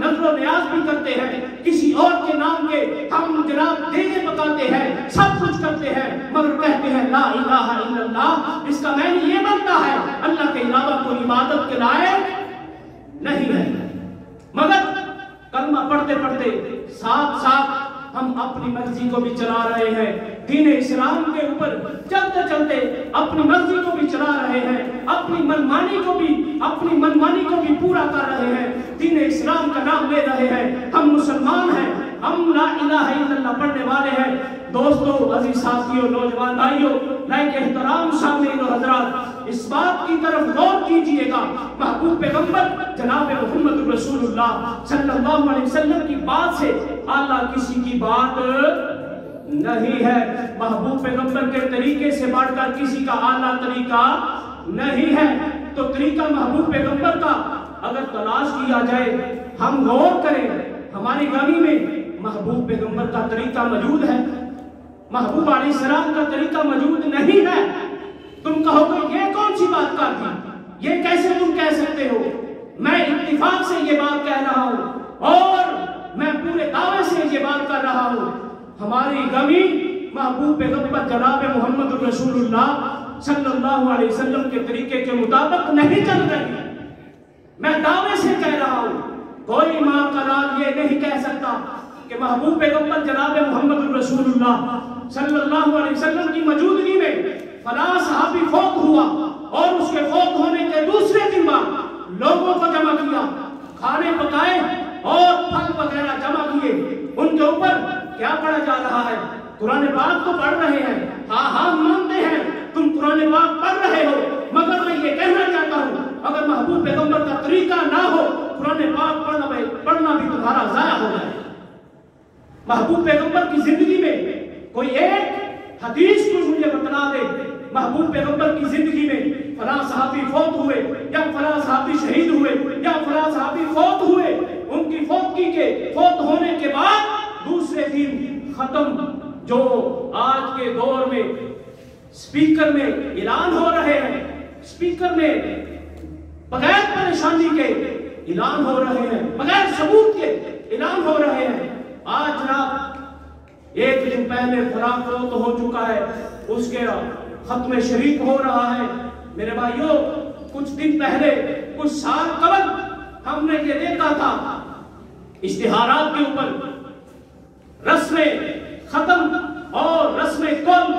نظر و نیاز بھی کرتے ہیں، کسی اور کے نام کے ہم جناب دینے پکاتے ہیں، سب کچھ کرتے ہیں، مگر کہتے ہیں لا الہ الا اللہ، اس کا معنی یہ بنتا ہے اللہ کے علاوہ کوئی عبادت کے لائق نہیں ہے۔ مگر کلمہ پڑھتے پڑھتے ساتھ ساتھ ہم اپنی مرضی کو بھی چلا رہے ہیں، دین اسلام کے اوپر چلتے چلتے اپنی مرضی کو بھی چلا رہے ہیں، اپنی منمانی کو بھی پورا کر رہے ہیں، دین اسلام کا نام لے رہے ہیں، ہم مسلمان ہیں، ہم لا الہ الا اللہ پڑھنے والے ہیں۔ دوستو، عزیز ساتھیوں، نوجوان بھائیوں، لائق احترام سامعین و حضرات، اس بات کی طرف غور کیجئے گا، محبوب پیغمبر جناب محمد رسول اللہ صلی اللہ علیہ وسلم کی بات سے اعلیٰ کسی کی بات نہیں ہے، محبوب پیغمبر کے طریقے سے بڑھ کر کسی کا اعلیٰ طریقہ نہیں ہے۔ تو طریقہ محبوب پیغمبر کا اگر تلاش کیا جائے، ہم غور کریں، ہماری گامی میں محبوب پیغمبر کا طریقہ موجود ہے، محبوب علیہ السلام کا طریقہ موجود نہیں ہے۔ تم کہو گے یہ کون سی بات کر دی، یہ کیسے تم کہہ سکتے ہو؟ میں اتفاق سے یہ بات کہہ رہا ہوں اور میں پورے دعوے سے یہ بات کر رہا ہوں، ہماری گمی محبوب پیغمبر جناب محمد رسول اللہ صلی اللہ علیہ وسلم کے طریقے کے مطابق نہیں چل رہی۔ میں دعوے سے کہہ رہا ہوں، کوئی ماں کا لال یہ نہیں کہہ سکتا کہ محبوب پیغمبر جناب محمد رسول اللہ صلی اللہ علیہ وسلم کی موجودگی میں فلاں صحابی فوت ہوا اور اس کے فوت ہونے کے دوسرے دن بعد لوگوں کو جمع کیا، کھانے پکائے اور پھل وغیرہ جمع کیے، ان کے اوپر کیا پڑھا جا رہا ہے؟ قرآن پاک تو پڑھ رہے ہیں، ہاں مانتے ہیں تم قرآن پاک پڑھ رہے ہو، مگر میں یہ کہنا چاہتا ہوں اگر محبوب پیغمبر کا طریقہ نہ ہو، قرآن پاک پڑھنا بھی تمہارا ضائع ہو جائے۔ محبوب پیغمبر کی زندگی میں کوئی ایک حدیث کو مجھے بتلا دے، محبوب پیغمبر کی زندگی میں فلاں صحابی فوت ہوئے یا فلاں صحابی شہید ہوئے یا فلاں صحابی فوت ہوئے، ان کی فوتگی کے فوت ہونے کے بعد دوسرے دن ختم، جو آج کے دور میں سپیکر میں اعلان ہو رہے ہیں، سپیکر میں بغیر پریشانی کے اعلان ہو رہے ہیں، بغیر ثبوت کے اعلان ہو رہے ہیں۔ آج جناب ایک دن پہلے فلاں فوت ہو چکا ہے، اس کے ختم شریف ہو رہا ہے۔ میرے بھائیوں، کچھ دن پہلے، کچھ سال قبل ہم نے یہ دیکھا تھا اشتہارات کے اوپر رسم ختم اور رسم کل،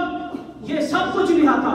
یہ سب کچھ لکھا تھا۔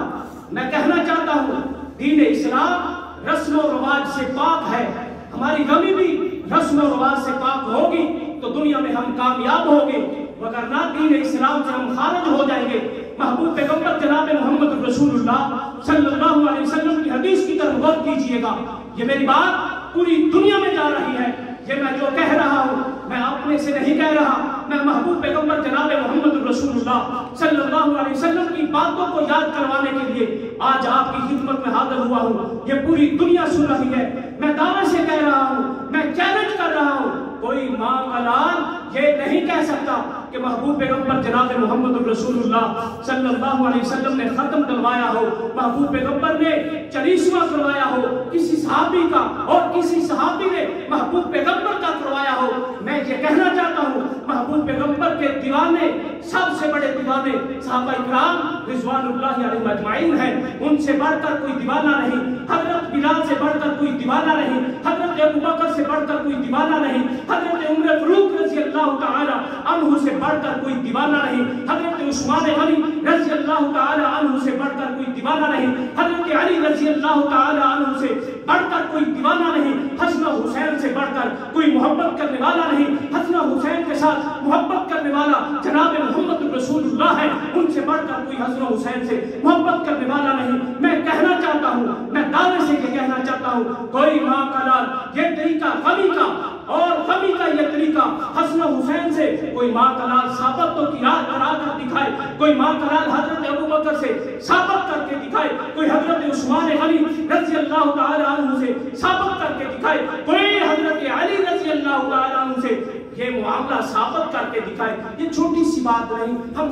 میں کہنا چاہتا ہوں دین اسلام رسم و رواج سے پاک ہے، ہماری گمی بھی رسم و رواج سے پاک ہوگی تو دنیا میں ہم کامیاب ہوں گے، وگرنہ دین اسلام سے ہم خارج ہو جائیں گے۔ محبوب پیغمبر جناب محمد رسول اللہ صلی اللہ علیہ وسلم کی حدیث کی طرف غور کیجئے گا، یہ میری بات پوری دنیا میں جا رہی ہے، یہ میں جو کہہ رہا ہوں میں اپنے سے نہیں کہہ رہا، میں محبوب پیغمبر جناب محمد رسول اللہ صلی اللہ علیہ وسلم کی باتوں کو یاد کروانے کے لیے آج آپ کی خدمت میں حاضر ہوا ہوں۔ یہ پوری دنیا سن رہی ہے، میں دعوے سے کہہ رہا ہوں، میں چیلنج کر رہا ہوں، کوئی ماں کا لال یہ نہیں کہہ سکتا کہ محبوب پیغمبر جناب محمد رسول اللہ صلی اللہ علیہ وسلم نے ختم کروایا ہو، محبوب پیغمبر نے چالیسواں کروایا ہو کسی صحابی کا اور کسی صحابی نے محبوب پیغمبر کا کروایا ہو۔ میں یہ کہنا چاہتا ہوں محبوب پیغمبر کے دیوانے، سب سے بڑے دیوانے صحابہ اکرام رضوان اللہ علیہم اجمعین ہیں، ان سے بڑھ کر کوئی دیوانہ نہیں، حضرت بلال سے بڑھ کر کوئی دیوانہ نہیں، حضرت ابوبکر سے بڑھ کر کوئی دیوانہ نہیں، حضرت عمر فاروق رضی اللہ تعالی عنہ سے بڑھ کر کوئی دیوانہ نہیں، حضرت عثمان غنی رضی اللہ تعالی عنہ سے بڑھ کر کوئی دیوانہ نہیں، حضرت علی رضی اللہ تعالی عنہ سے بڑھ کر کوئی دیوانہ نہیں، حسن حسین سے بڑھ کر کوئی محبت کرنے والا نہیں، حسن حسین کے ساتھ محبت کرنے والا جناب محمد رسول اللہ ہے، ان سے بڑھ کر کوئی حسن حسین سے محبت کرنے والا نہیں۔ میں کہنا چاہتا ہوں، میں دعوے سے یہ کہنا چاہتا ہوں، کوئی ماں کا لال یہ طریقہ غمی کا اور غمی کا یہ طریقہ حسن حسین سے کوئی ماں کا لال ثابت تو کیا کرا کر دکھائے، کوئی ماں کا لال حضرت ابوبکر سے ثابت کر کے دکھائے، کوئی حضرت عثمان غنی رضی اللہ تعالی عنہ سے ثابت کر کے دکھائے، کوئی حضرت علی رضی اللہ تعالی عنہ سے یہ معاملہ ثابت کر کے دکھائے۔ یہ چھوٹی سی بات نہیں، ہم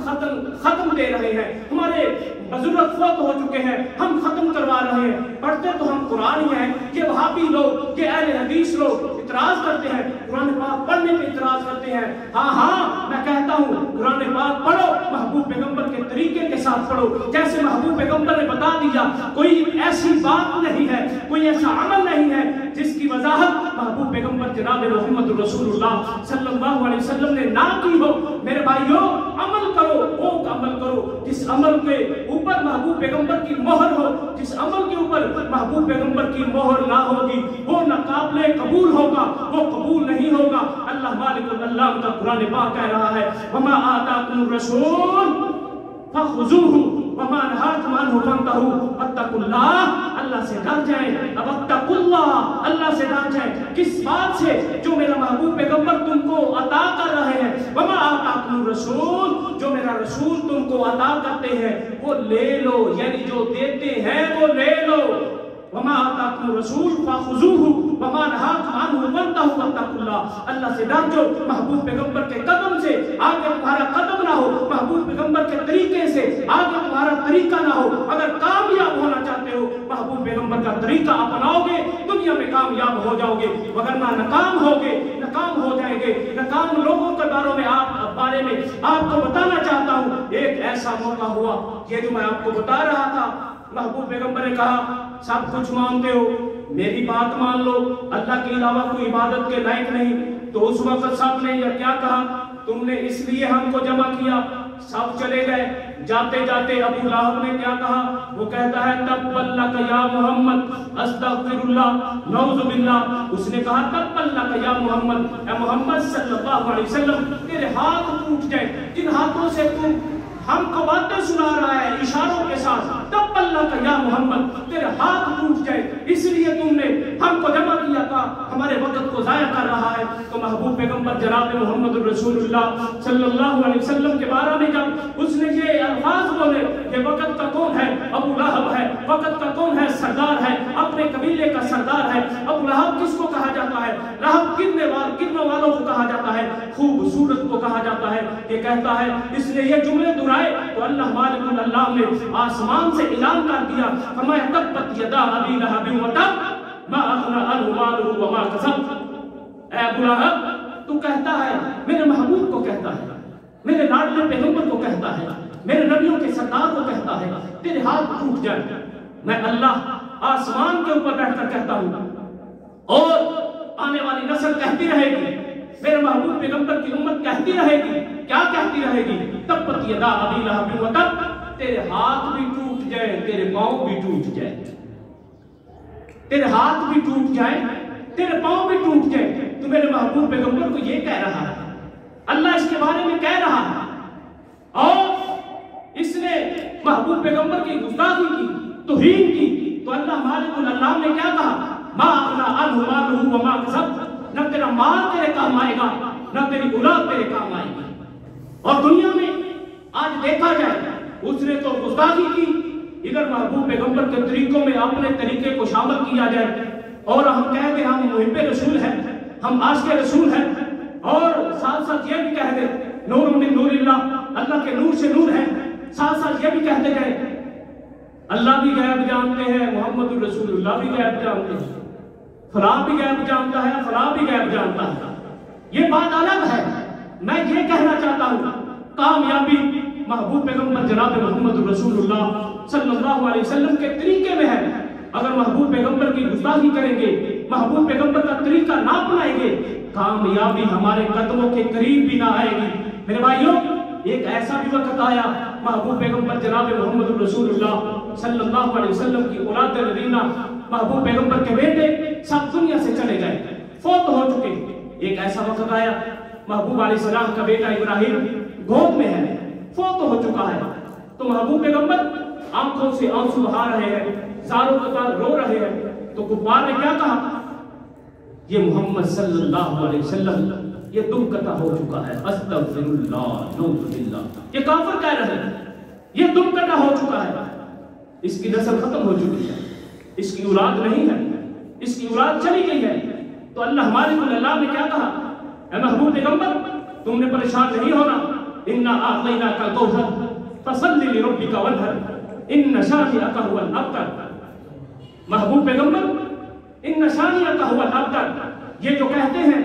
ختم دے رہے ہیں، ہمارے بزرگ فوت ہو چکے ہیں، ہم ختم کروا رہے ہیں، پڑھتے تو ہم قرآن ہی ہیں۔ یہ وہابی لوگ، یہ اہل حدیث لوگ اعتراض کرتے ہیں قرآن हैं। हाँ हाँ मैं कहता हूँ कुरान पाक पढ़ो, महबूब पैगंबर के तरीके के साथ पढ़ो। जैसे महबूब पैगंबर ने बता दिया, कोई ऐसी बात नहीं है, कोई ऐसा अमल नहीं है जिसकी वजाहत महबूब पैगंबर जनाब मोहम्मद रसूलुल्लाह सल्लल्लाहु अलैहि वसल्लम ने ना की हो। मेरे भाइयों, अमल करो, वो अमल करो जिस अमल के ऊपर महबूब पैगंबर की मोहर हो। जिस अमल के ऊपर महबूब पैगंबर की मोहर ना होगी वो ना काबिल कबूल होगा, वो कबूल नहीं होगा। अल्लाह मालिकुल अल्लाह का कुरान पाक कह रहा है, वमा आताकुमुर रसूल फखुजूहु वमा नहाकुम अन्हु फंतहु वत्तकुल्लाह। अल्लाह से डर जाए, वत्तकुल्लाह, अल्लाह से डर जाए। किस बात से? जो मेरा महबूब पैगंबर तुमको अता कर रहे हैं। वमा आताकुमुर रसूल, जो मेरा रसूल तुमको अता करते हैं वो ले लो, यानी जो देते हैं वो ले लो। वमा आताकुमुर रसूल फखुजूहु वमा नहाकुम अन्हु फंतहु वत्तकुल्लाह। अल्लाह से डर जाओ, महबूब पैगंबर के कदम से आगे तुम्हारा कदम ना हो, महबूब पैगंबर के तरीके से आगे तुम्हारा तरीका ना हो। अगर कामयाब होना चाहते हो महबूब पैगंबर का तरीका अपनाओगे, दुनिया में कामयाब हो जाओगे, वगरना नाकाम होगे, नाकाम हो जाएंगे। नाकाम लोगों के बारे में आपको बताना चाहता हूँ। एक ऐसा मौका हुआ, ये जो मैं आपको बता रहा था, महबूब पैगंबर ने कहा सब कुछ मानते हो, मेरी बात मान लो, अल्लाह के अलावा कोई इबादत के लायक नहीं। तो उस वक्त सब ने यह क्या कहा, तुमने इसलिए हमको जमा किया। सब चले गए। जाते जाते अबू लहब ने क्या कहा, वो कहता है तब्बल्लक या मोहम्मद अस्तगफिरुल्लाह नऊज़ु बिल्लाह। उसने कहा तब्बल्लक या मोहम्मद, ए मोहम्मद सल्लल्लाहु अलैहि वसल्लम, तेरे हाथ टूट जाए जिन हाथों से तुम हमको बातें सुना रहा है इशारों के साथ। तब्बल्लक या मोहम्मद, तेरे हाथ टूट जाए, इसलिए तुमने हमको जमा किया था, हमारे वक्त को जाया कर रहा है। तो महबूब पैगंबर जनाब मोहम्मद रसूलुल्लाह सल्लल्लाहु अलैहि वसल्लम के बारे में जब उसने ये अल्फाज बोले कि वक्त का कौन है, अबू लहब है, वक्त का कौन है, सरदार है, अपने कबीले का सरदार है। अबू लहब किसको कहा जाता है? लहब गिरने वालों को कहा जाता है, खूबसूरत को कहा जाता है। ये कहता है, इसने ये जुमले दुहराए तो अल्लाह मालिकुल अल्लाह ने आसमान से ऐलान कर दिया, फरमाया तब्बत यदा अबी लहब व तब मा अगना अन्हु मालुहु व मा कसब। ऐ अबू लहब, तू कहता है, मेरे महबूब को कहता है, मेरे लाडले पैगंबर को कहता है, मेरे नबियों के सरदार को कहता है, तेरे हाथ टूट जाए। मैं अल्लाह आसमान के ऊपर बैठकर कहता हूं और आने वाली नस्ल कहती रहेगी, मेरे महबूब पैगंबर की उम्मत कहती रहेगी। क्या कहती रहेगी? तब्बत यदा अबी लहब व तब, तेरे हाथ भी टूट जाए, तेरे पांव भी टूट जाए, तेरे हाथ भी टूट जाए, तेरे पांव भी टूट जाए। तो मेरे महबूब पैगंबर को ये कह रहा है, अल्लाह इसके बारे में कह रहा है, और इसने महबूब पैगंबर की गुस्ताखी की, तौहीन की। तो अल्लाह मालिकुल अल्लाह ने क्या कहा, मा अगना अन्हु मालुहु व मा कसब, न तेरा माल तेरे काम आएगा, न तेरी औलाद तेरे काम आएगी। और दुनिया में आज देखा जाए, उसने तो गुस्ताखी की, इधर महबूब पैगंबर के तरीकों में अपने तरीके को शामिल किया जाए और हम कह दे हम मुहिब्बे रसूल हैं, हम आशिक़े रसूल हैं, और साथ साथ ये भी कह दे नूर मिन नूरिल्लाह, अल्लाह के नूर से नूर है। साथ साथ ये भी कहते गए अल्लाह भी गैब जानते हैं, मोहम्मद रसूलुल्लाह भी गैब जानते हैं, फलां भी गैब जानता है, फलां भी गैब जानता है। ये बात अलग है। मैं ये कहना चाहता हूँ, कामयाबी महबूब पैगंबर जनाब मोहम्मद रसूलुल्लाह सल्लल्लाहु अलैहि वसल्लम के तरीके में है। अगर महबूब पैगंबर की गुस्ताखी करेंगे, महबूब पैगंबर का तरीका ना अपनाएंगे, कामयाबी हमारे कदमों के करीब भी ना आएगी। मेरे भाइयों, एक ऐसा भी वक्त आया, महबूब पैगंबर जनाब मोहम्मद रसूलुल्लाह सल्लल्लाहु अलैहि वसल्लम की औलाद नदीना, महबूब पैगंबर के बेटे सब दुनिया से चले गए, फौत हो चुके। एक ऐसा वक्त आया, महबूब अलैहिस्सलाम का बेटा इब्राहिम गोद में है, फौत हो चुका है। तो महबूब पैगंबर आंखों से आंसू बहा रहे हैं, जारों के बाद रो रहे हैं। तो कुफार ने क्या कहा, ये मोहम्मद सल्लल्लाहु अलैहि वसल्लम ये दुमकता हो चुका है, अस्तगफिरुल्लाह नऊज़ु बिल्लाह। ये काफिर कह रहे हैं ये दुमकता हो चुका है, इसकी नस्ल खत्म हो चुकी है, इसकी औलाद नहीं है, इसकी औलाद चली गई है। तो अल्लाह मालिकुल अल्लाह ने क्या कहा, ऐ महबूब पैगंबर तुमने परेशान नहीं होना, इन्ना आतैनाकल कौसर फसल्लि लिरब्बिका वन्हर इन्न शानिअका हुवल अबतर। महबूब पैगंबर इन्न शानिअका हुवल अबतर, ये जो कहते हैं